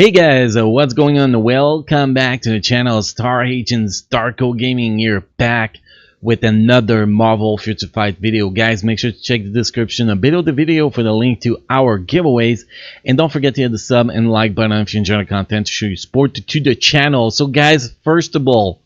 Hey guys, what's going on? Welcome back to the channel. Star Agent Starco Gaming here, back with another Marvel Future Fight video. Guys, make sure to check the description below the video for the link to our giveaways, and don't forget to hit the sub and like button if you enjoy the content to show your support to the channel. So guys, first of all,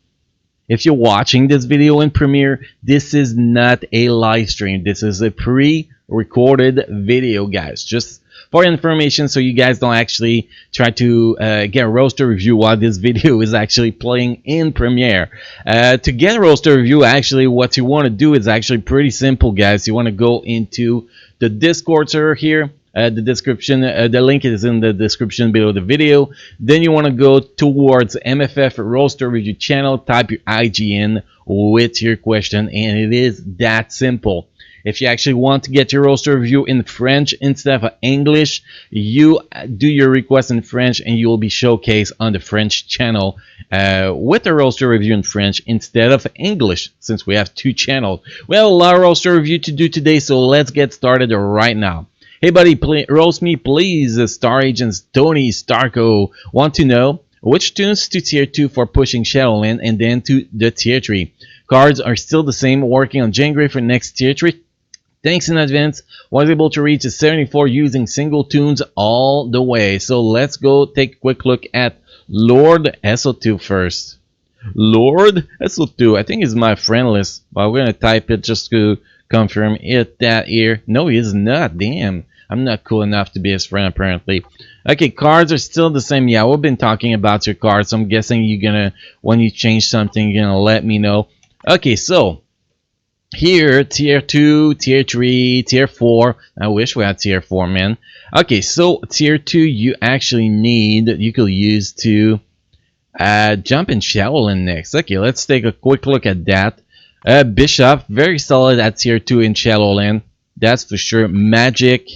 if you're watching this video in Premiere, this is not a live stream. This is a pre-recorded video, guys. Just for information, so you guys don't actually try to get a roster review while this video is actually playing in Premiere. To get a roster review, actually, what you want to do is actually pretty simple, guys. You want to go into the Discord server here. The description, the link is in the description below the video. Then you want to go towards MFF roster review channel, type your IGN with your question, and it is that simple. If you actually want to get your roster review in French instead of English, you do your request in French and you will be showcased on the French channel with a roster review in French instead of English, since we have two channels. Well, a lot of roster review to do today, so let's get started right now. Hey buddy, roast me please. Star Agents Tony Starco want to know which tunes to tier 2 for pushing Shadowland and then to the tier 3. Cards are still the same, working on January for next tier 3. Thanks in advance. Was able to reach a 74 using single tunes all the way. So let's go take a quick look at Lord SO2 first. Lord SO2, I think is my friend list, but we're gonna type it just to confirm it that here. No, he is not. Damn, I'm not cool enough to be his friend apparently. Okay, cards are still the same. Yeah, we've been talking about your cards, so I'm guessing you're gonna, when you change something, you're gonna let me know. Okay, so here, tier 2, tier 3, tier 4. I wish we had tier 4, man. Okay, so tier 2 you actually need, you could use to jump in Shadowland next. Okay, let's take a quick look at that. Bishop, very solid at tier 2 in Shadowland. That's for sure. Magic,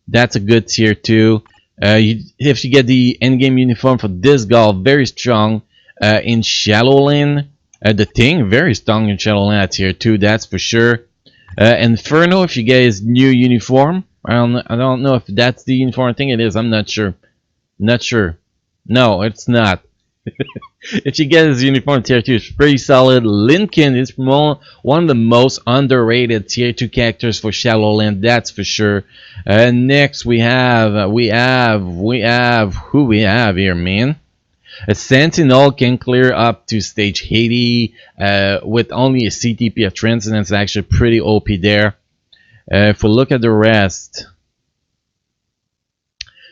that's a good tier 2. If you get the endgame uniform for this guy, very strong in Shadowland. The Thing, very strong in Shadowland at tier 2, that's for sure. Inferno, if you get his new uniform. I don't know if that's the uniform. I think it is. I'm not sure. Not sure. No, it's not. If you get his uniform tier 2, it's pretty solid. Lincoln is one of the most underrated tier 2 characters for Shadowland, that's for sure. Next we have who we have here, man. A Sentinel can clear up to stage 80 with only a CTP of Transcendence. Actually pretty OP there. If we look at the rest,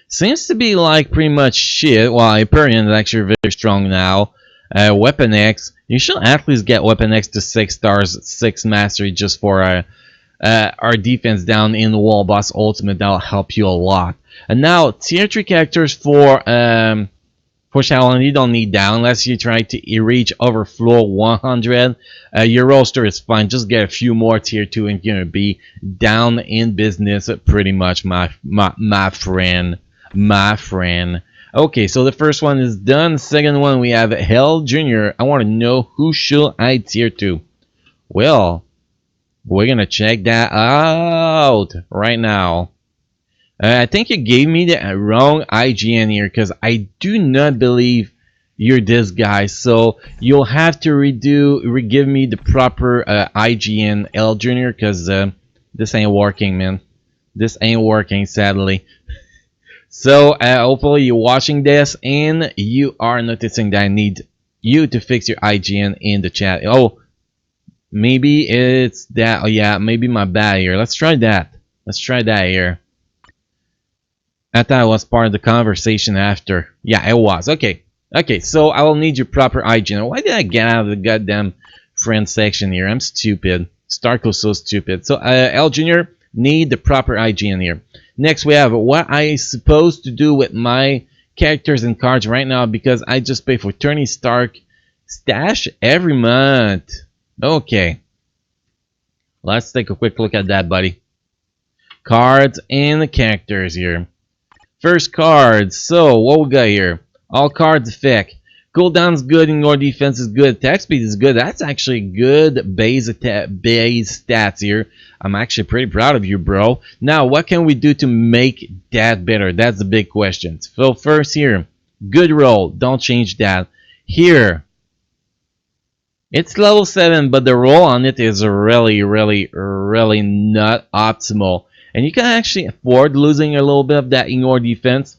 seems to be like pretty much shit. Well, Hyperion is actually very strong now. Weapon X, you should at least get Weapon X to 6 stars, 6 mastery just for our defense down in the wall boss ultimate. That'll help you a lot. And now tier 3 characters for Shadowland, you don't need down unless you try to reach overflow 100. Your roster is fine. Just get a few more tier 2 and you're gonna be down in business pretty much, my friend. Okay, so the first one is done. Second one, we have Hell Jr. I want to know who should I tier 2. Well, we're gonna check that out right now. I think you gave me the wrong IGN here, because I do not believe you're this guy. So you'll have to give me the proper IGN L Junior, because this ain't working, man. This ain't working, sadly. So hopefully you're watching this and you are noticing that I need you to fix your IGN in the chat. Oh, maybe it's that. Oh yeah, maybe my bad here. Let's try that. Let's try that here. I thought it was part of the conversation after. Yeah, it was. Okay. Okay, so I will need your proper IGN. Why did I get out of the goddamn friend section here? I'm stupid. Starco's so stupid. So, L Jr. need the proper IGN here. Next, we have what I supposed to do with my characters and cards right now, because I just pay for Tony Stark stash every month. Okay. Let's take a quick look at that, buddy. Cards and the characters here. First card, so what we got here? All cards effect. Cooldown's good, and your defense is good. Attack speed is good. That's actually good base stats here. I'm actually pretty proud of you, bro. Now, what can we do to make that better? That's the big question. So first here, good roll. Don't change that. Here, it's level 7, but the roll on it is really not optimal. And you can actually afford losing a little bit of that in your defense.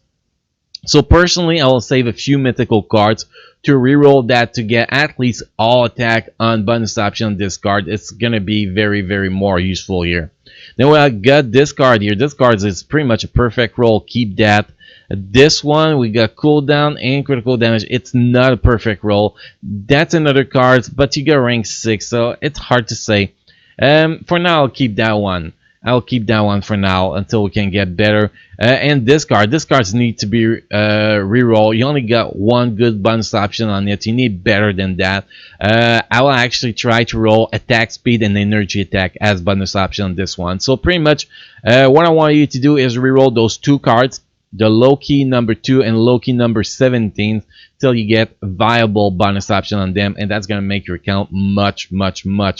So personally, I will save a few mythical cards to reroll that to get at least all attack on bonus option on this card. It's gonna be very more useful here. Then we got this card here. This card is pretty much a perfect roll. Keep that. This one we got cooldown and critical damage. It's not a perfect roll. That's another card, but you got rank 6, so it's hard to say. For now, I'll keep that one. I'll keep that one for now until we can get better. And this cards need to be reroll. You only got one good bonus option on it. You need better than that. I will actually try to roll attack speed and energy attack as bonus option on this one. So pretty much what I want you to do is reroll those two cards, the low key number 2 and low key number 17, till you get viable bonus option on them, and that's gonna make your account much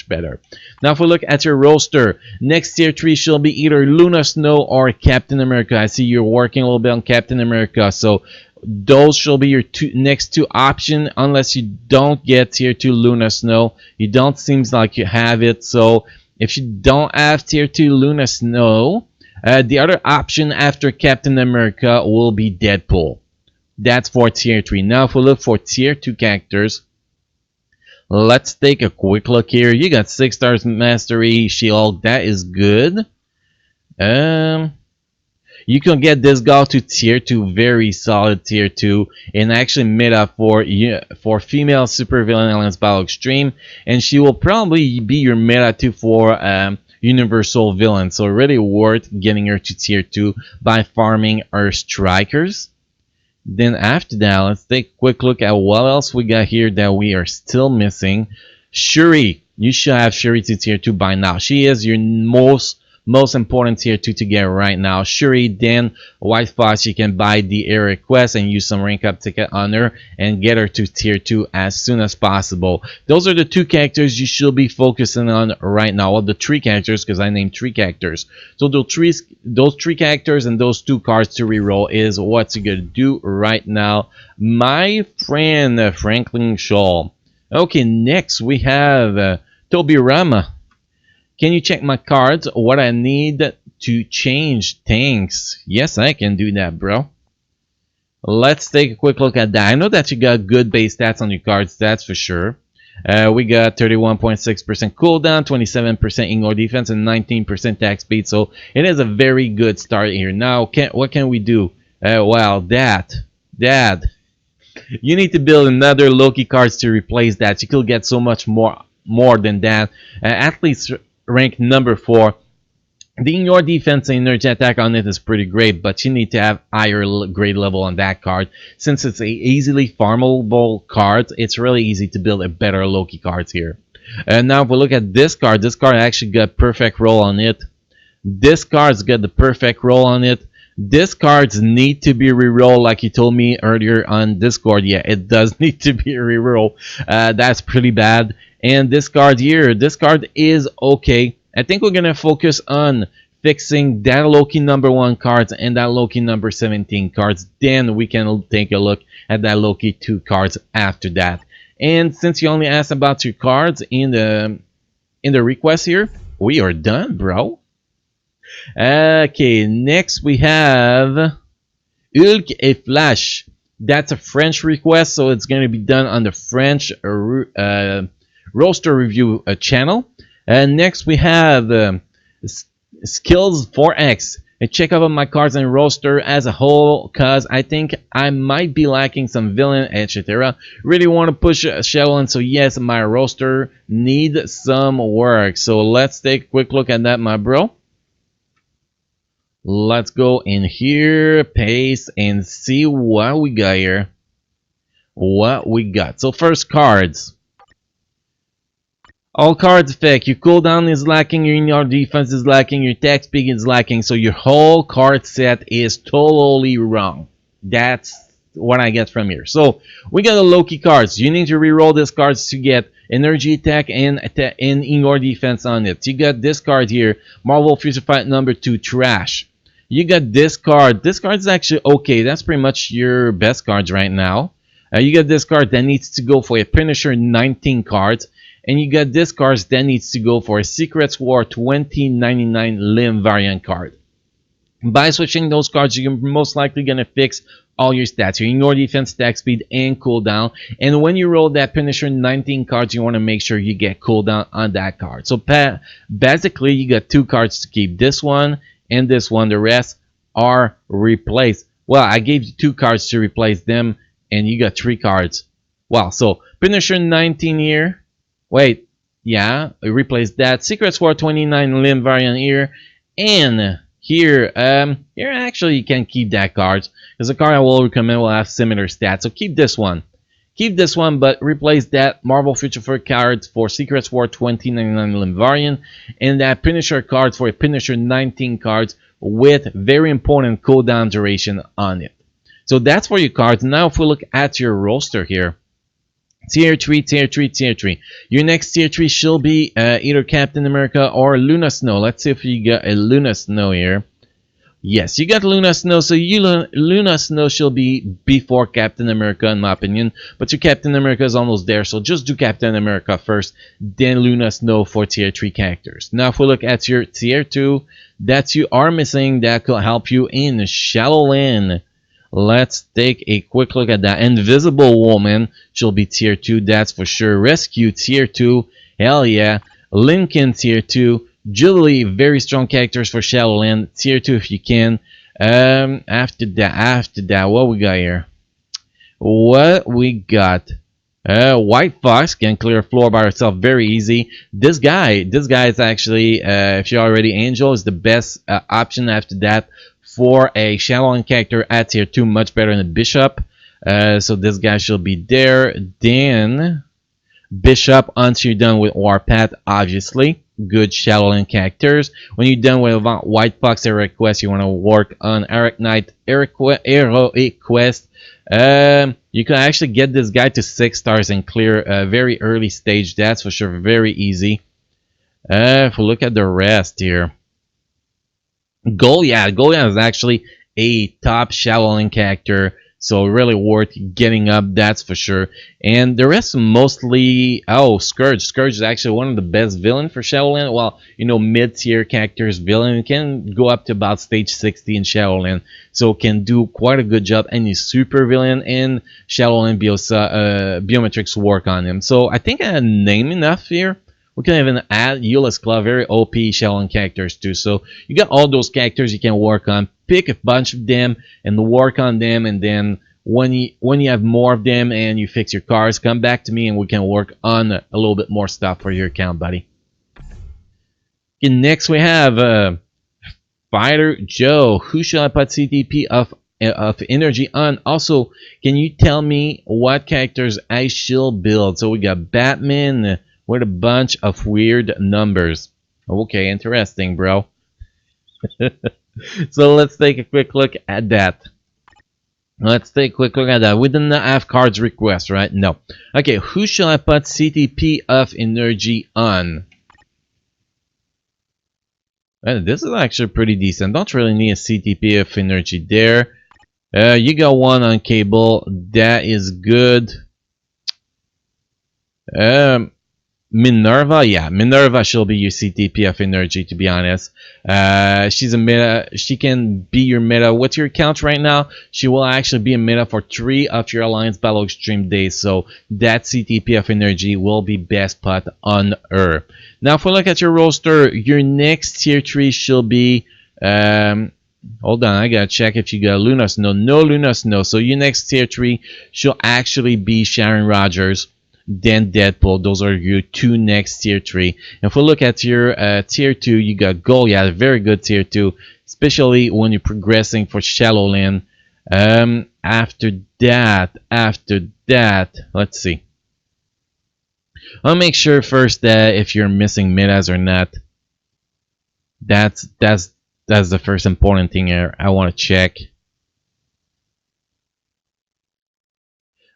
better. Now if we look at your roster, next tier 3 shall be either Luna Snow or Captain America. I see you're working a little bit on Captain America, so those shall be your next two option, unless you don't get tier 2 Luna Snow. You don't seems like you have it, so if you don't have tier 2 Luna Snow, the other option after Captain America will be Deadpool. That's for tier 3. Now if we look for tier 2 characters, let's take a quick look here. You got 6 stars mastery, She-Hulk. That is good. You can get this guy to tier 2, very solid tier 2, and actually meta for female supervillain Alliance Battle Extreme, and she will probably be your meta 2 for universal villain, so really worth getting her to tier 2 by farming her strikers. Then after that, let's take a quick look at what else we got here that we are still missing. Shuri. You should have Shuri to tier 2 by now. She is your most important tier 2 to get right now. Shuri, then White Fox, you can buy the air request and use some rank up ticket on her and get her to tier 2 as soon as possible. Those are the two characters you should be focusing on right now. Well, the 3 characters, because I named 3 characters. So those three characters and those 2 cards to reroll is what you're gonna do right now, my friend Franklin Shaw. Okay, next we have Toby Rama. Can you check my cards? What I need to change things? Yes, I can do that, bro. Let's take a quick look at that. I know that you got good base stats on your cards, that's for sure. We got 31.6% cooldown, 27% in-war defense, and 19% attack speed. So it is a very good start here. Now, what can we do? Well, Dad, you need to build another Loki cards to replace that. You could get so much more than that. At least rank number 4. The in-your defense and energy attack on it is pretty great, but you need to have higher grade level on that card. Since it's a easily farmable card, it's really easy to build a better Loki cards here. And now if we look at this card actually got perfect roll on it. This card's got the perfect roll on it. This cards need to be reroll, like you told me earlier on Discord. Yeah, it does need to be reroll. That's pretty bad. And this card here, this card is okay. I think we're gonna focus on fixing that Loki number 1 cards and that Loki number 17 cards. Then we can take a look at that Loki 2 cards after that. And since you only asked about your cards in the request here, we are done, bro. Okay, next we have Hulk et Flash. That's a French request, so it's going to be done on the French roster review channel. And next we have Skills 4X. Check out my cards and roster as a whole, cause I think I might be lacking some villain, etc. Really want to push Shadowland, so yes, my roster needs some work. So let's take a quick look at that, my bro. Let's go in here, paste, and see what we got here. What we got. So first, cards. All cards effect. Your cooldown is lacking, your defense is lacking, your attack speed is lacking, so your whole card set is totally wrong. That's what I get from here. So we got the Loki cards. You need to reroll these cards to get energy attack and in your defense on it. You got this card here, Marvel Future Fight number 2, trash. You got this card. This card is actually okay. That's pretty much your best cards right now. You got this card that needs to go for a Punisher 19 cards. And you got this card that needs to go for a Secrets War 2099 Limb variant card. By switching those cards, you're most likely going to fix all your stats. Your ignore defense, attack speed, and cooldown. And when you roll that Punisher 19 cards, you want to make sure you get cooldown on that card. So basically, you got 2 cards to keep. This one and this one. The rest are replaced. Well, I gave you 2 cards to replace them, and you got 3 cards. Wow, so Punisher 19 here. Wait, yeah, replace that. Secrets War 29 Limb variant here. And here, here actually you can keep that card, because the card I will recommend will have similar stats. So keep this one. Keep this one, but replace that Marvel Future Fight card for Secrets War 2099 Limb variant, and that Punisher card for a Punisher 19 cards with very important cooldown duration on it. So that's for your cards. Now if we look at your roster here, Tier 3, Tier 3, Tier 3. Your next Tier 3 should be either Captain America or Luna Snow. Let's see if you got a Luna Snow here. Yes, you got Luna Snow, so Luna Snow should be before Captain America in my opinion. But your Captain America is almost there, so just do Captain America first, then Luna Snow for Tier 3 characters. Now if we look at your Tier 2, that you are missing, that could help you in Shadowland. Let's take a quick look at that. Invisible Woman, she'll be Tier 2, that's for sure. Rescue, Tier 2, hell yeah. Lincoln, Tier 2. Jubilee, very strong characters for Shadowland, Tier 2 if you can. After that, what we got here? What we got? White Fox can clear a floor by herself very easy. This guy is actually, if you're already Angel, is the best option after that for a Shadowland character at Tier 2, much better than Bishop. So this guy should be there. Then Bishop until you're done with Warpath, obviously. Good Shadowland characters. When you're done with White Fox Heroic Quest, you want to work on Eric Knight Heroic Quest. You can actually get this guy to 6 stars and clear a very early stage. That's for sure very easy. If we look at the rest here, Goliath is actually a top Shadowland character, so really worth getting up, that's for sure. And the rest mostly, oh, Scourge is actually one of the best villains for Shadowland. Well, you know, mid-tier characters villain can go up to about stage 60 in Shadowland, so can do quite a good job. Any super villain in Shadowland biometrics work on him. So I think I named enough here. We can even add Euless Claw, very OP Shadowland characters too. So you got all those characters you can work on. Pick a bunch of them and work on them, and then when you have more of them and you fix your cars, come back to me and we can work on a little bit more stuff for your account, buddy. Okay, next we have Fighter Joe. Who shall I put CTP of energy on? Also, can you tell me what characters I should build? So we got Batman with a bunch of weird numbers. Okay, interesting, bro. So let's take a quick look at that. We didn't have cards request, right? No. Okay, who shall I put CTP of energy on? This is actually pretty decent. Don't really need a CTP of energy there. You got one on Cable. That is good. Minerva, yeah, Minerva she'll be your CTP of energy, to be honest. She's a meta, she can be your meta. What's your count right now? She will actually be a meta for 3 of your Alliance Battle Extreme days, so that CTP of energy will be best put on her. Now if we look at your roster, your next tier 3 she'll be, hold on, I gotta check if you got Luna Snow. No Luna Snow, so your next tier 3 she'll actually be Sharon Rogers, then Deadpool. Those are your 2 next tier 3. If we look at your tier 2, you got Goliath, very good tier 2, especially when you're progressing for Shadowland. After that, let's see. I'll make sure first that if you're missing metas or not. That's the first important thing here I want to check.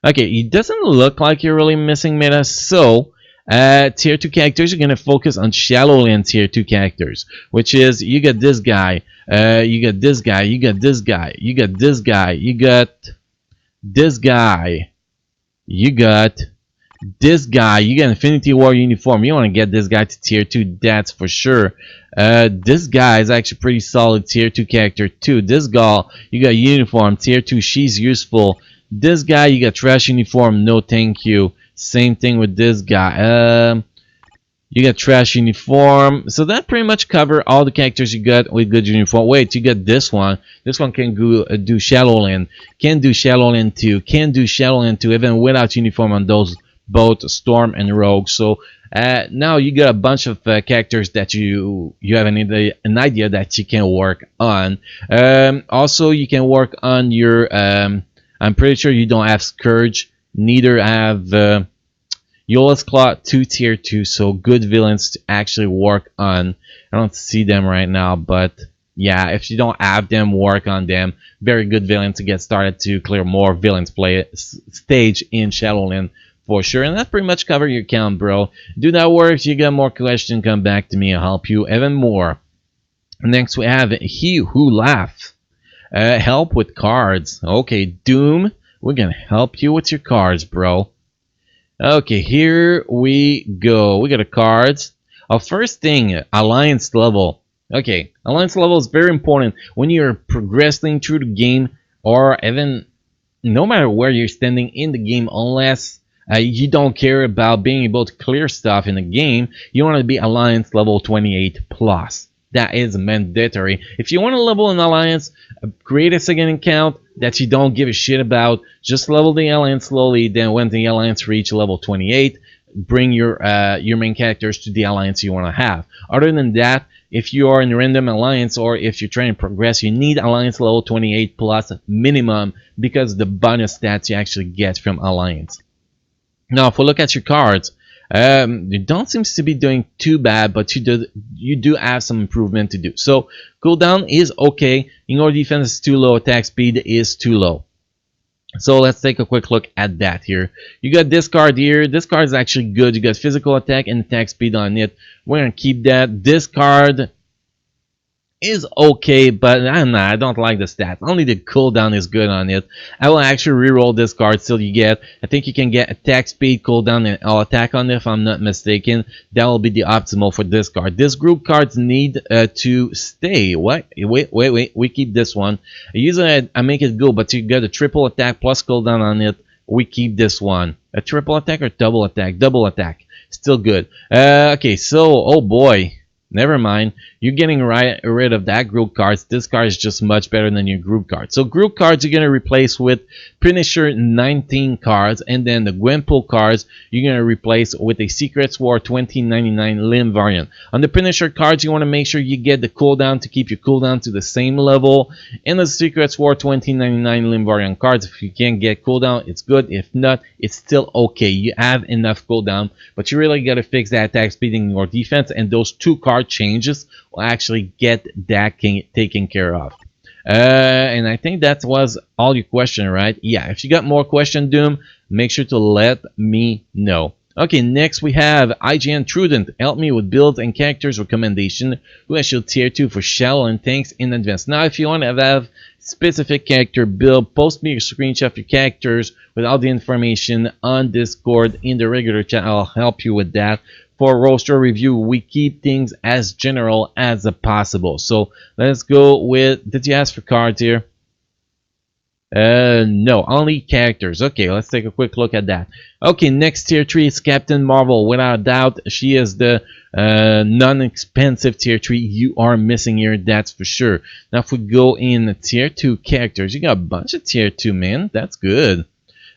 Okay, it doesn't look like you're really missing meta, so tier 2 characters, you're gonna focus on Shadowland tier 2 characters, which is you got this guy, you got this guy, you got this guy, you got this guy, you got this guy, you got this guy, you got Infinity War uniform. You want to get this guy to tier 2, that's for sure. This guy is actually pretty solid tier 2 character too. This guy, you got uniform tier 2, she's useful. This guy, you got trash uniform, no thank you. Same thing with this guy. You got trash uniform. So that pretty much cover all the characters you got with good uniform. Wait, you got this one. This one can go do Shadowland. Can do Shadowland 2. Can do Shadowland 2 even without uniform on those both Storm and Rogue. So now you got a bunch of characters that you have an idea that you can work on. Also, you can work on your. I'm pretty sure you don't have Scourge. Neither have. Yola's Claw 2 tier 2, so good villains to actually work on. I don't see them right now, but yeah, if you don't have them, work on them. Very good villains to get started to clear more villains play stage in Shadowland for sure. And that pretty much cover your count, bro. Do that work. If you got more questions, come back to me. I'll help you even more. Next, we have He Who Laughs. Help with cards. Okay, Doom, we're gonna help you with your cards, bro. Okay, here we go. We got a cards. Our first thing, alliance level. Okay, alliance level is very important when you're progressing through the game, or even no matter where you're standing in the game, unless you don't care about being able to clear stuff in the game. You want to be alliance level 28 plus. That is mandatory. If you want to level an alliance, create a second account that you don't give a shit about. Just level the alliance slowly. Then when the alliance reach level 28, bring your main characters to the alliance you want to have. Other than that, if you are in a random alliance or if you're trying to progress, you need alliance level 28 plus minimum because the bonus stats you actually get from alliance. Now, if we look at your cards, you don't seem to be doing too bad, but you do have some improvement to do. So cooldown is okay. Ignore defense is too low. Attack speed is too low. So let's take a quick look at that here. You got this card here. This card is actually good. You got physical attack and attack speed on it. We're gonna keep that. This card is okay, but I don't like the stats. Only the cooldown is good on it. I will actually reroll this card till you get. I think you can get attack speed, cooldown, and all attack on it if I'm not mistaken. That will be the optimal for this card. This group cards need to stay. What? Wait. We keep this one. Usually I make it go, but you got a triple attack plus cooldown on it. We keep this one. A triple attack or double attack? Double attack. Still good. Okay, so oh boy. Never mind. You're getting rid of that group cards. This card is just much better than your group cards. So group cards you're going to replace with Punisher 19 cards. And then the Deadpool cards you're going to replace with a Secrets War 2099 limb variant. On the Punisher cards, you want to make sure you get the cooldown to keep your cooldown to the same level. In the Secrets War 2099 limb variant cards, if you can't get cooldown, it's good. If not, it's still okay. You have enough cooldown. But you really got to fix that attack speed in your defense. And those two card changes will actually get that taken care of. And I think that was all your question, right? Yeah, if you got more question, Doom, make sure to let me know. Okay, next we have IGN Trudent. Help me with builds and characters recommendation. Who I should tier 2 for Shell, and thanks in advance. Now, if you want to have specific character build, post me a screenshot of your characters with all the information on Discord in the regular chat. I'll help you with that. For roster review, we keep things as general as possible. So let's go with, did you ask for cards here? No, only characters. Okay, let's take a quick look at that. Okay, next tier 3 is Captain Marvel. Without doubt, she is the non-expensive tier 3 you are missing here, that's for sure. Now, if we go in tier 2 characters, you got a bunch of tier 2, man. That's good.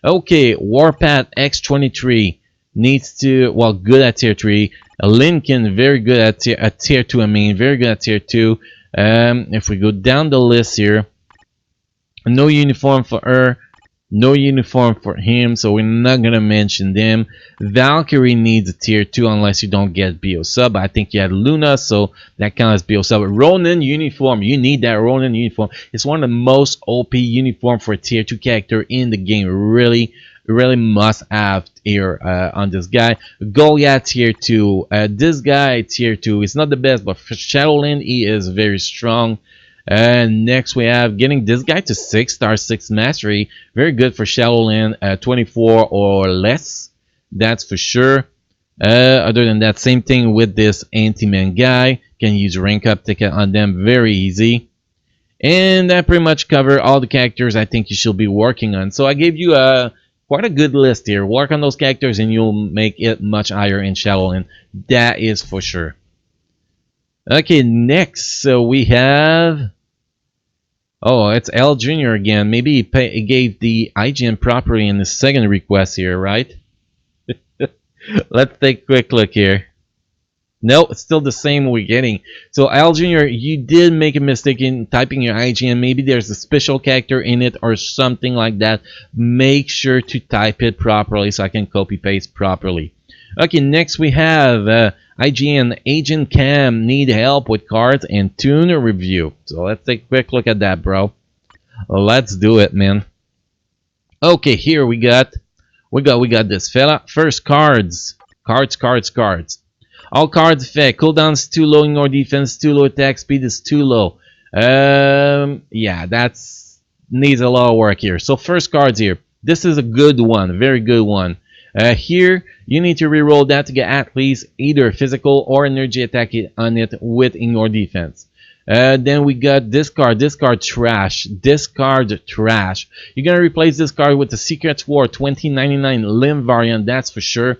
Okay, Warpath X23. Needs to, well, good at tier 3. Lincoln, very good at tier 2, I mean, very good at tier 2. If we go down the list here, no uniform for her, no uniform for him, so we're not going to mention them. Valkyrie needs a tier 2 unless you don't get BO sub. I think you had Luna, so that counts as BO sub. Ronin uniform, you need that Ronin uniform. It's one of the most OP uniform for a tier 2 character in the game. Really really must have here on this guy. Goliath tier 2. This guy tier 2 is not the best, but for Shadowland he is very strong. And next we have getting this guy to 6-star 6 mastery. Very good for Shadowland, 24 or less. That's for sure. Other than that, same thing with this anti-man guy. Can use rank up ticket on them, very easy. And that pretty much cover all the characters I think you should be working on. So I gave you quite a good list here. Work on those characters and you'll make it much higher in Shadowland. That is for sure. Okay, next so we have... Oh, it's L Jr. again. Maybe he gave the IGN property in the second request here, right? Let's take a quick look here. No, it's still the same we're getting. So Al Jr., you did make a mistake in typing your IGN. Maybe there's a special character in it or something like that. Make sure to type it properly so I can copy paste properly. Okay, next we have IGN Agent Cam need help with cards and tuner review. So let's take a quick look at that, bro. Let's do it, man. Okay, here we got this fella. First, cards. Cards. All cards effect. Cooldown's too low, ignore defense too low, attack speed is too low. Yeah, that's needs a lot of work here. So first cards here. This is a good one, very good one. Here you need to reroll that to get at least either physical or energy attack on it with ignore defense. Then we got this card trash. You're gonna replace this card with the Secret War 2099 limb variant, that's for sure.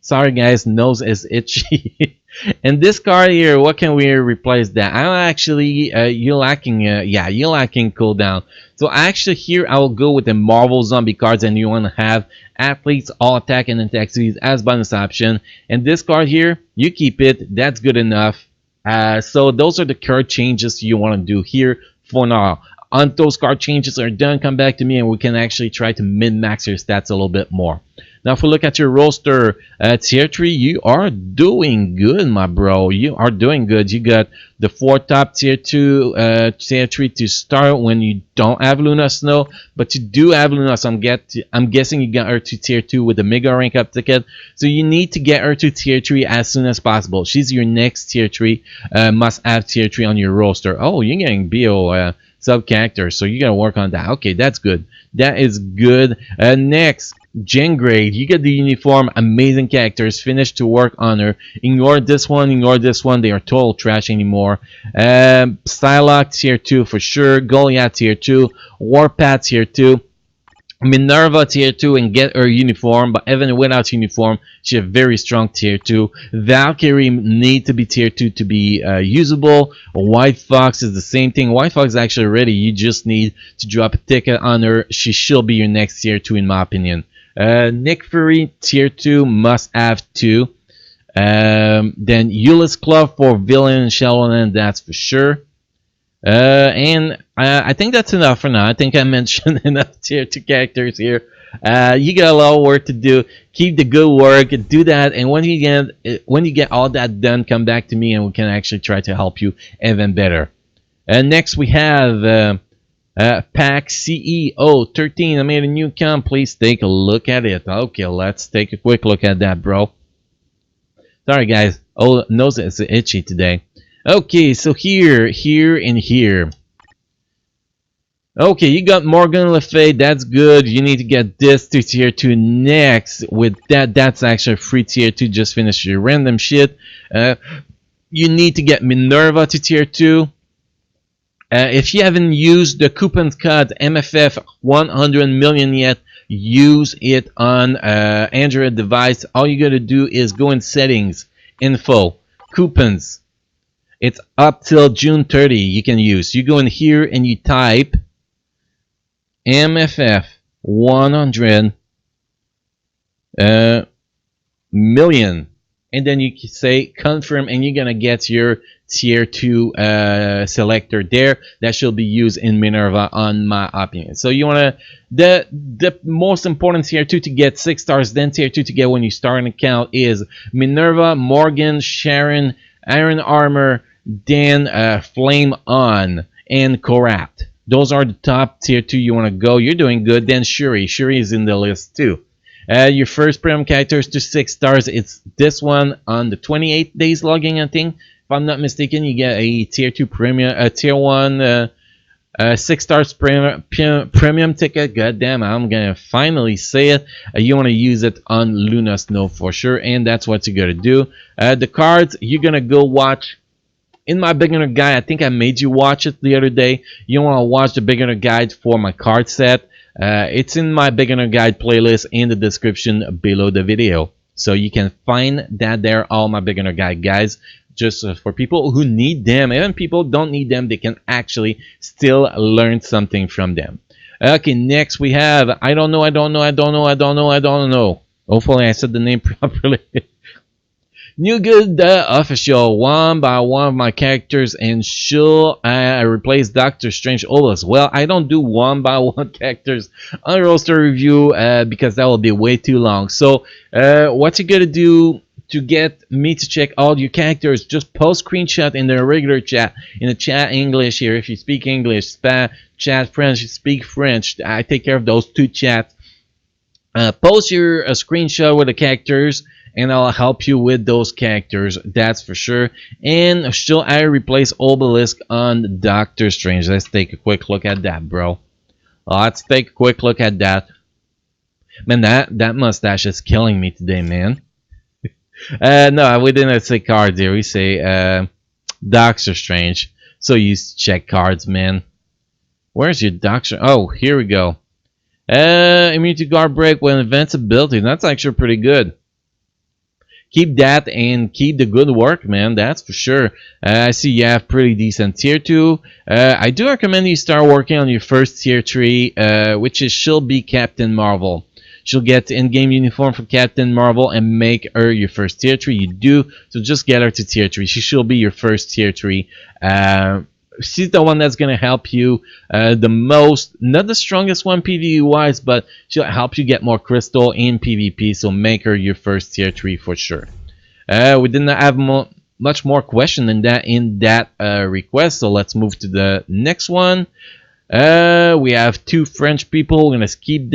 Sorry guys, nose is itchy. And this card here, what can we replace that? I'm actually you're lacking cooldown. So actually here I will go with the Marvel zombie cards, and you want to have athletes, all attack and attack speeds as bonus option. And this card here, you keep it, that's good enough. So those are the card changes you want to do here for now. Once those card changes are done, come back to me and we can actually try to min-max your stats a little bit more. Now if we look at your roster, tier 3, you are doing good, my bro. You are doing good. You got the 4 top tier 2, tier 3 to start when you don't have Luna Snow, but you do have Luna, so I'm guessing you got her to tier 2 with the mega rank up ticket. So you need to get her to tier 3 as soon as possible. She's your next tier 3, must have tier 3 on your roster. Oh, you're getting BO sub characters, so you gotta work on that. Okay, that's good. That is good. Next, Gen grade. You get the uniform, amazing characters. Finish to work on her. Ignore this one. They are total trash anymore. Psylocke tier 2 for sure. Goliath tier 2. Warpath tier 2. Minerva tier 2 and get her uniform, but even without uniform, she a very strong tier 2. Valkyrie need to be tier 2 to be usable. White Fox is the same thing. White Fox is actually ready. You just need to drop a ticket on her. She should be your next tier 2 in my opinion. Nick Fury tier 2 must have 2. Then Euless Club for villain and Shadowland, that's for sure. And I think that's enough for now. I think I mentioned enough tier 2 characters here. You got a lot of work to do. Keep the good work, do that, and when you get all that done, come back to me and we can actually try to help you even better. Next we have Pack CEO 13. I made a new account. Please take a look at it. Okay, let's take a quick look at that, bro. Sorry guys. Oh, nose is itchy today. Okay, so here, and here. Okay, you got Morgan Le Fay, that's good. You need to get this to tier 2 next. With that, that's actually free tier 2. Just finish your random shit. You need to get Minerva to tier 2. If you haven't used the coupon code MFF 100 million yet, use it on Android device. All you gotta do is go in settings, info, coupons. It's up till June 30 you can use. You go in here and you type MFF 100 million. And then you say confirm and you're going to get your tier 2 selector there. That should be used in Minerva on my opinion. So you want to, the most important tier 2 to get 6 stars, then tier 2 to get when you start an account is Minerva, Morgan, Sharon, Iron Armor, then Flame On, and Korat. Those are the top tier 2 you want to go. You're doing good. Then Shuri is in the list too. Your first premium characters to 6 stars. It's this one on the 28 days logging, I think. If I'm not mistaken, you get a tier 2 premium, a tier 1 6 stars premium ticket. God damn, I'm gonna finally say it. You want to use it on Luna Snow for sure, and that's what you gotta do. The cards, you're gonna go watch in my beginner guide. I think I made you watch it the other day. You want to watch the beginner guide for my card set. It's in my beginner guide playlist in the description below the video, so you can find that there. All my beginner guide guys, just for people who need them. Even people don't need them, they can actually still learn something from them. Okay, next we have I don't know. Hopefully I said the name properly. New good official, one by one of my characters, and she'll replace Doctor Strange always. Well, I don't do one by one characters on roster review because that will be way too long. So what you gotta do to get me to check all your characters, just post screenshot in the regular chat, in the chat English here. If you speak English, chat French, you speak French. I take care of those two chats. Post your screenshot with the characters, and I'll help you with those characters, that's for sure. And shall I replace Obelisk on Doctor Strange? Let's take a quick look at that, bro. Let's take a quick look at that. Man, that mustache is killing me today, man. No, we didn't say cards here. We say Doctor Strange. So you check cards, man. Where's your Doctor? Oh, here we go. Immunity guard break with invincibility. That's actually pretty good. Keep that and keep the good work, man. That's for sure. I see you have pretty decent tier 2. I do recommend you start working on your first tier 3, which is she'll be Captain Marvel. She'll get in-game uniform for Captain Marvel and make her your first tier 3. You do, so just get her to tier 3. She should be your first tier 3. She's the one that's going to help you the most. Not the strongest one PvE wise, but she'll help you get more crystal in PvP, so make her your first tier 3 for sure. We didn't have much more question than that in that request, so let's move to the next one. We have 2 French people. We're gonna skip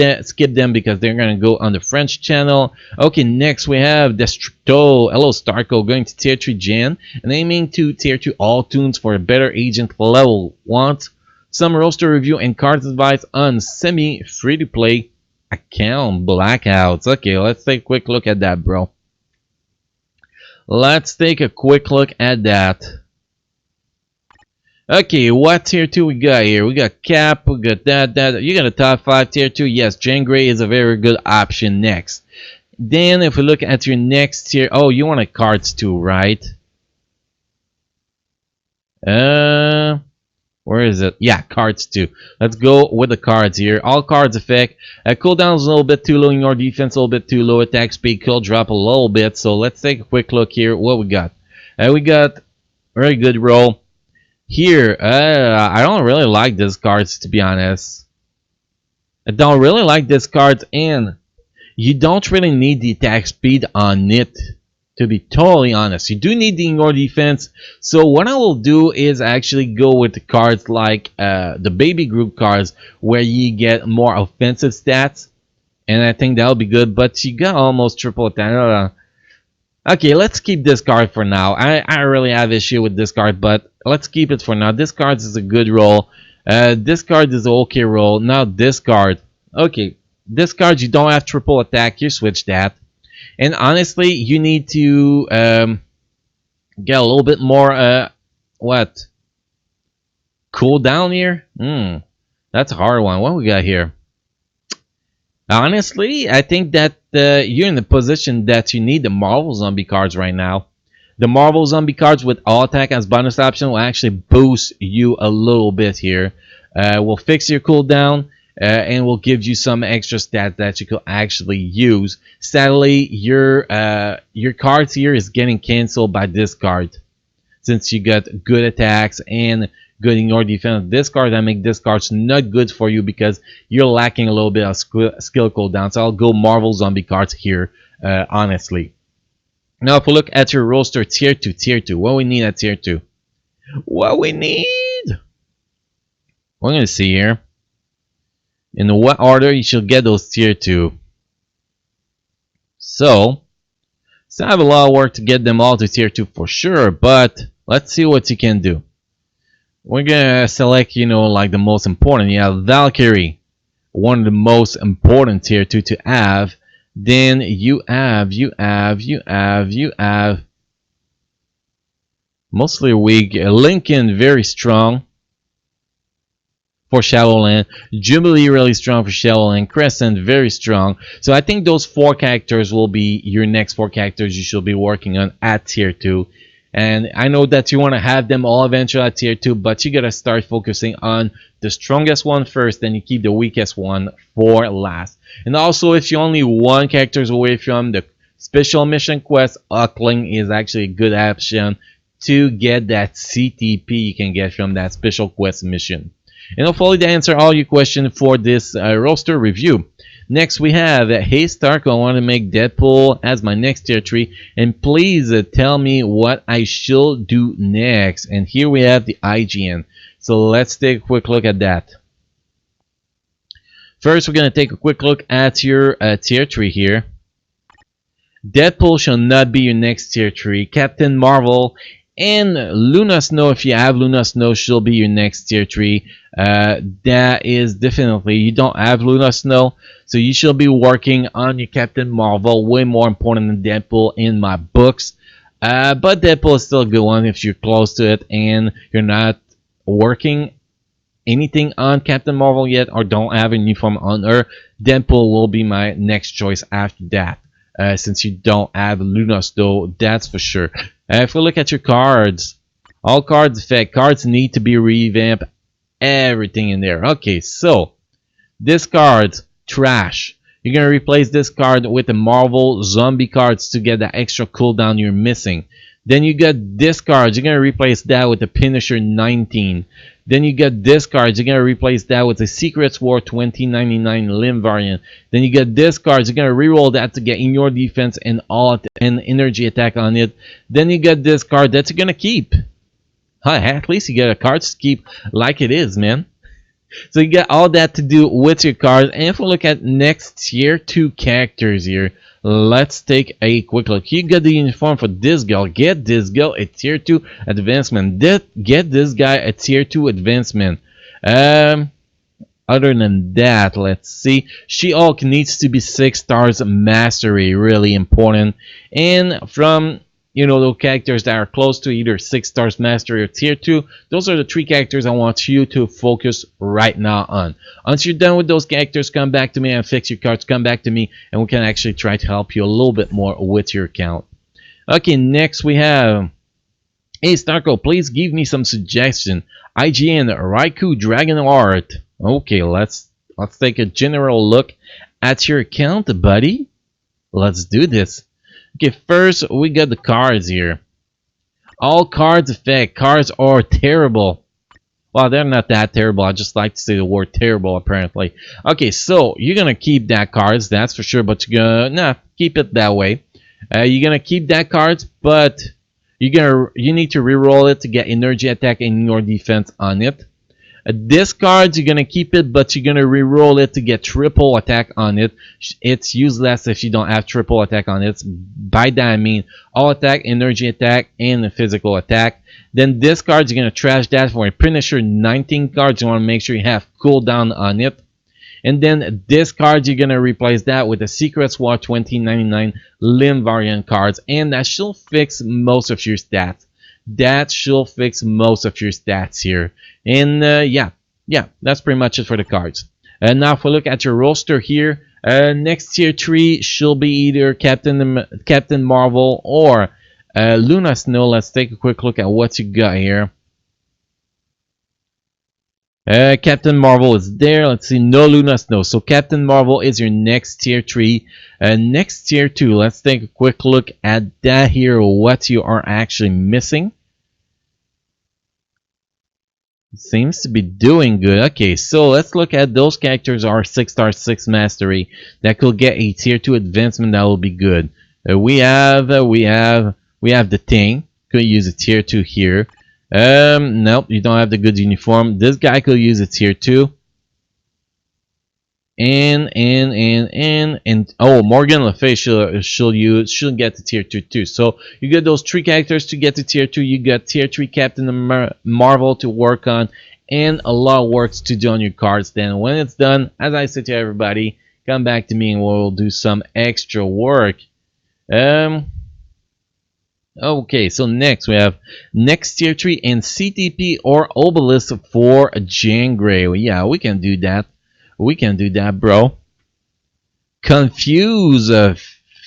them because they're gonna go on the French channel. Okay, next we have Destructo. Hello, Starco, going to tier 3 Jan and aiming to tier 2 all tunes for a better agent level. Want some roster review and card advice on semi free to play account blackouts? Okay, let's take a quick look at that, bro. Let's take a quick look at that. Okay, what tier 2 we got here? We got Cap, we got that. You got a top 5 tier 2. Yes, Jean Grey is a very good option next. Then if we look at your next tier, oh, you want a cards too, right? Where is it? Yeah, cards too. Let's go with the cards here. All cards effect. Cooldown is a little bit too low in your defense, a little bit too low. Attack speed could drop a little bit. So let's take a quick look here. What we got? We got very good roll. Here, I don't really like these cards, to be honest. I don't really like these cards, and you don't really need the attack speed on it, to be totally honest. You do need the in-your defense, so what I will do is actually go with the cards like the baby group cards, where you get more offensive stats, and I think that'll be good, but you got almost triple attack. Okay, let's keep this card for now. I really have issue with this card, but let's keep it for now. This card is a good roll. This card is an okay roll. Now this card. Okay, this card you don't have triple attack. You switch that. And honestly, you need to get a little bit more what? Cooldown here? That's a hard one. What we got here? Honestly, I think that you're in the position that you need the Marvel Zombie cards right now. The Marvel Zombie cards with all attack as bonus option will actually boost you a little bit here. Will fix your cooldown and will give you some extra stats that you could actually use. Sadly, your cards here is getting canceled by this card, since you got good attacks and good in your defense. This card, that make this card's not good for you because you're lacking a little bit of skill cooldown. So I'll go Marvel Zombie cards here, honestly. Now, if we look at your roster tier 2, what we need at tier 2? What we need? we're going to see here in what order you should get those tier 2. So I have a lot of work to get them all to tier 2 for sure, but let's see what you can do. We're gonna select, like the most important. Yeah, Valkyrie, one of the most important tier 2 to have. Then you have mostly weak. Lincoln, very strong for Shadowland. Jubilee, really strong for Shadowland. Crescent, very strong. So I think those 4 characters will be your next 4 characters you should be working on at tier 2. And I know that you want to have them all eventually at tier 2, but you gotta start focusing on the strongest one first, then you keep the weakest one for last. And also, if you're only 1 characters away from the special mission quest, Uckling is actually a good option to get that CTP you can get from that special quest mission. And hopefully that answer all your questions for this roster review. Next we have, hey Stark, I want to make Deadpool as my next tier 3, and please tell me what I should do next. And here we have the IGN. So let's take a quick look at that. First, we're going to take a quick look at your tier 3 here. Deadpool shall not be your next tier 3. Captain Marvel and Luna Snow, if you have Luna Snow, she'll be your next tier 3. That is definitely, you don't have Luna Snow, so you should be working on your Captain Marvel. Way more important than Deadpool in my books. But Deadpool is still a good one if you're close to it and you're not working anything on Captain Marvel yet or don't have a uniform on her. Deadpool will be my next choice after that. Since you don't have Luna Snow, that's for sure. If we look at your cards, all cards effect, cards need to be revamped, everything in there. Okay, so this card, trash. You're going to replace this card with the Marvel Zombie cards to get that extra cooldown you're missing. Then you got this card, you're going to replace that with the Punisher 19. Then you got this card, you're going to replace that with the Secrets War 2099 Limb variant. Then you got this card, you're going to reroll that to get in your defense and all and energy attack on it. Then you got this card that you're going to keep. At least you get a card to keep like it is, man. So you got all that to do with your cards. And if we look at next tier 2 characters here, let's take a quick look. You got the uniform for this girl. Get this girl a tier 2 advancement. Get this guy a tier 2 advancement. Other than that, let's see. She-Hulk needs to be 6 stars mastery. Really important. And from those characters that are close to either 6 stars mastery or tier 2, those are the 3 characters I want you to focus right now on. Once you're done with those characters, come back to me and fix your cards. Come back to me and we can actually try to help you a little bit more with your account. Okay, next we have, hey Starko, please give me some suggestion. IGN, Raikou Dragon Art. Okay, let's take a general look at your account, buddy. Let's do this. Okay, first we got the cards here. All cards effect. Cards are terrible. Well, they're not that terrible. I just like to say the word terrible, apparently. Okay, so you're gonna keep that cards, that's for sure. But you're gonna keep it that way. You're gonna keep that cards, but you need to reroll it to get energy attack in your defense on it. This card, you're gonna keep it, but you're gonna reroll it to get triple attack on it. It's useless if you don't have triple attack on it. By that I mean all attack, energy attack, and physical attack. Then this card, you're gonna trash that for a Punisher 19 cards. You want to make sure you have cooldown on it. And then this card, you're gonna replace that with the Secrets War 2099 Limb variant cards, and that should fix most of your stats. That should fix most of your stats here. And yeah, that's pretty much it for the cards. And now if we look at your roster here, next tier 3 should be either Captain Marvel or Luna Snow. Let's take a quick look at what you got here. Captain Marvel is there. Let's see, no Luna Snow. So Captain Marvel is your next tier 3. Next tier 2, let's take a quick look at that here, what you are actually missing. Seems to be doing good. Okay, so let's look at those characters are 6 star 6 mastery that could get a tier 2 advancement. That will be good. We have the Thing. Could use a tier 2 here. Nope, you don't have the good uniform. This guy could use a tier 2. And oh, Morgan Le Fay she'll get to tier 2 too. So you get those 3 characters to get to tier 2. You got tier 3 Captain Marvel to work on, and a lot of work to do on your cards. Then when it's done, as I said to everybody, come back to me and we'll do some extra work. Okay, so next we have next tier 3 and CTP or Obelisk for Jean Grey. Yeah, we can do that. We can do that, bro. Confuse a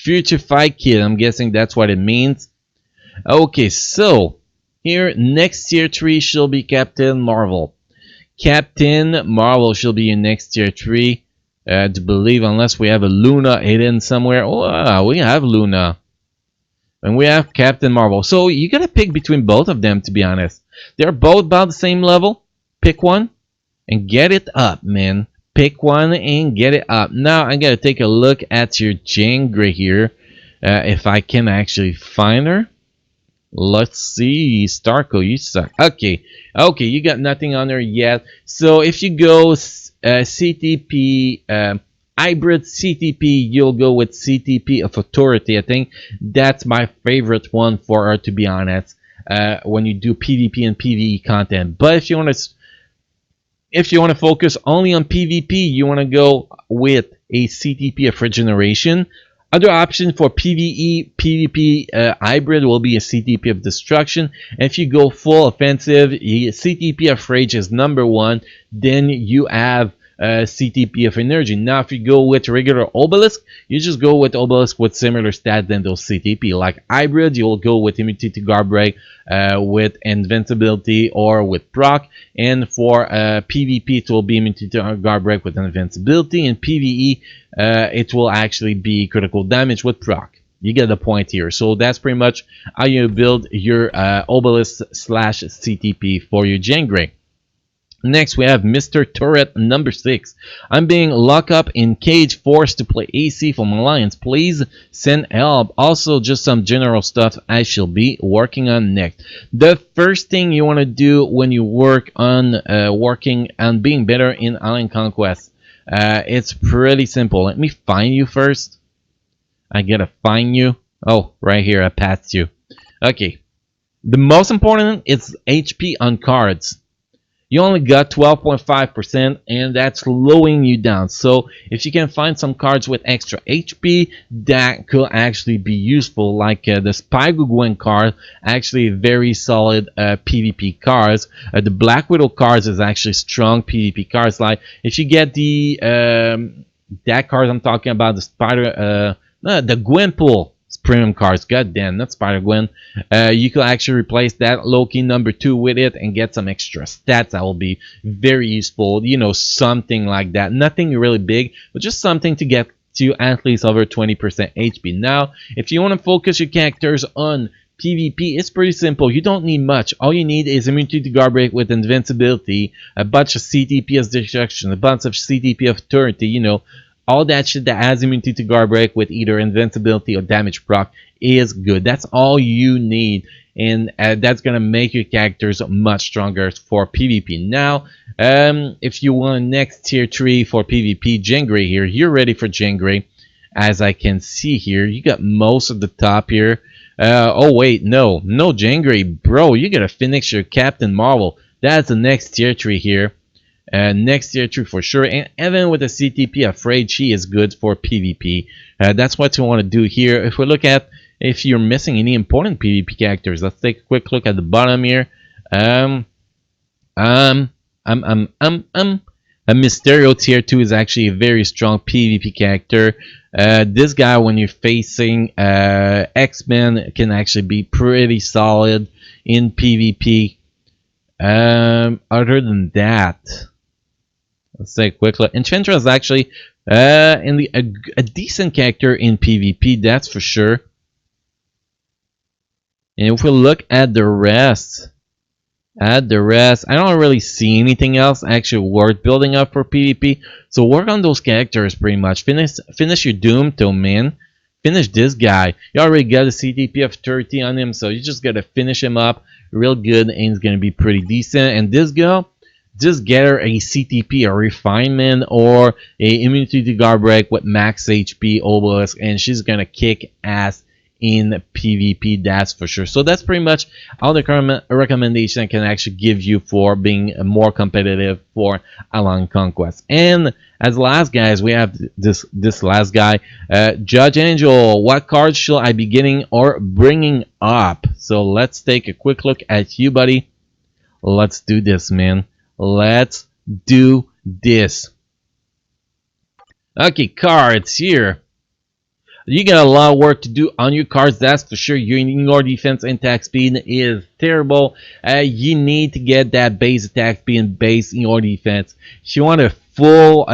future fight kid. I'm guessing that's what it means. Okay, so here next tier 3 shall be Captain Marvel. Captain Marvel shall be in next tier 3. To believe, unless we have a Luna hidden somewhere. Oh, we have Luna. And we have Captain Marvel. So you gotta pick between both of them, to be honest. They're both about the same level. Pick one and get it up, man. Pick one and get it up. Now I gotta take a look at your Jean Grey here. If I can actually find her. Let's see. Starco, you suck. Okay, you got nothing on her yet. So if you go CTP, hybrid CTP, you'll go with CTP of Authority. I think that's my favorite one for her, to be honest, when you do PvP and PvE content. But if you want to focus only on PvP, you want to go with a CTP of Regeneration. Other option for PvE, PvP hybrid will be a CTP of Destruction. And if you go full offensive, CTP of Rage is #1. Then you have CTP of Energy. Now, if you go with regular Obelisk, you just go with Obelisk with similar stats than those CTP. Like hybrid, you'll go with Immunity to Guard Break, with Invincibility, or with proc. And for PvP, it will be Immunity to Guard Break with Invincibility. And PvE, it will actually be critical damage with proc. You get the point here. So that's pretty much how you build your Obelisk / CTP for your Jean Grey. Next, we have Mr. Turret #6. I'm being locked up in cage, forced to play AC for my Alliance. Please send help. Also, just some general stuff I shall be working on next. The first thing you want to do when you work on working on being better in Alien Conquest, it's pretty simple. Let me find you first. I gotta find you. Oh, right here. I passed you. Okay. The most important is HP on cards. You only got 12.5%, and that's slowing you down. So if you can find some cards with extra HP, that could actually be useful. Like the Spygo Gwen card, actually very solid PvP cards. The Black Widow cards is actually strong PvP cards. Like if you get the that card I'm talking about, the Gwen pool. Premium cards, goddamn, not Spider-Gwen. You could actually replace that Loki #2 with it and get some extra stats that will be very useful. You know, something like that. Nothing really big, but just something to get to at least over 20% HP. Now, if you want to focus your characters on PvP, it's pretty simple. You don't need much. All you need is Immunity to Guard Break with Invincibility, a bunch of CTP as Destruction, a bunch of CTP of Authority, you know. All that shit that has Immunity to Guard Break with either Invincibility or Damage proc is good. That's all you need, and that's gonna make your characters much stronger for PvP. Now, if you want next tier 3 for PvP, Jean Grey here, you're ready for Jean Grey. As I can see here, you got most of the top here. Oh wait, no Jean Grey, bro. You gotta finish your Captain Marvel. That's the next tier 3 here. Next tier 3 for sure, and even with the CTP afraid, she is good for PvP. That's what you want to do here. If we look at if you're missing any important PvP characters, let's take a quick look at the bottom here. A Mysterio tier 2 is actually a very strong PvP character. This guy, when you're facing X-Men, can actually be pretty solid in PvP. Other than that, let's take a quick look. Enchantress is actually a decent character in PvP, that's for sure. And if we look at the rest, I don't really see anything else actually worth building up for PvP. So work on those characters pretty much. Finish your Doom till man. finish this guy. You already got a CTP of 30 on him, so you just gotta finish him up real good, and it's gonna be pretty decent. And this girl, just get her a CTP, a refinement, or a immunity to guard break with max HP obelisk, and she's gonna kick ass in PvP, that's for sure. So that's pretty much all the recommendation I can actually give you for being more competitive for Along Conquest. And as last guys, we have this last guy, Judge Angel. What cards should I be getting or bringing up? So let's take a quick look at you, buddy. Let's do this, man. Let's do this. Okay, cards here. You got a lot of work to do on your cards, that's for sure. Your defense and attack speed is terrible. You need to get that base attack speed and base in your defense. If you want a full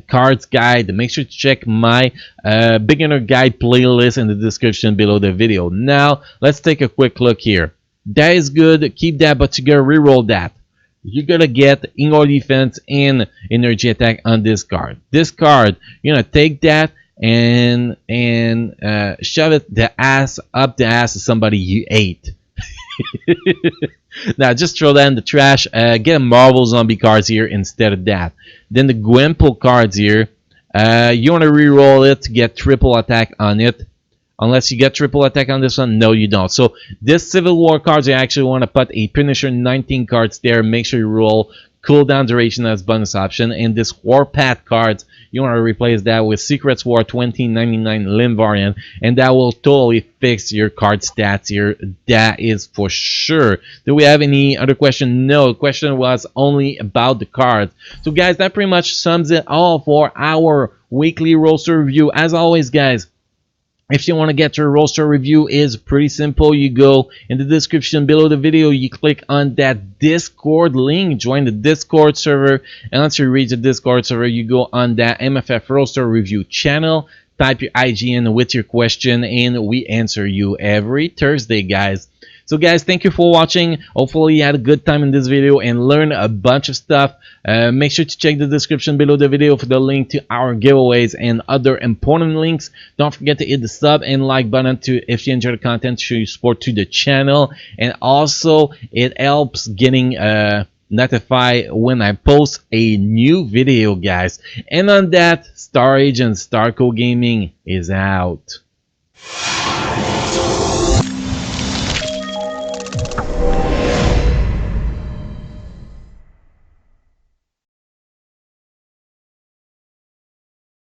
cards guide, make sure to check my beginner guide playlist in the description below the video. Now, let's take a quick look here. That is good, keep that, but you gotta reroll that. You're gonna get in-your defense and energy attack on this card. This card, you're gonna take that and shove it up the ass of somebody you ate. Now just throw that in the trash. Get Marvel Zombie cards here instead of that. Then the Gwempo cards here, you want to re-roll it to get triple attack on it. Unless you get triple attack on this one, no you don't. So this Civil War cards, you actually want to put a Punisher 19 cards there. Make sure you roll cooldown duration as bonus option. And this Warpath cards, you want to replace that with Secrets War 2099 Limb variant, and that will totally fix your card stats here. That is for sure. Do we have any other question? No, the question was only about the cards. So guys, that pretty much sums it all for our weekly roster review. As always guys, if you want to get your roster review, is pretty simple. You go in the description below the video, you click on that Discord link, join the Discord server, and once you reach the Discord server, you go on that MFF roster review channel, type your IGN with your question, and we answer you every Thursday guys. So guys, thank you for watching. Hopefully you had a good time in this video and learned a bunch of stuff. Make sure to check the description below the video for the link to our giveaways and other important links. Don't forget to hit the sub and like button to if you enjoy the content, show your support to the channel. And also it helps getting notified when I post a new video guys. And on that, Star Agent Starco Gaming is out.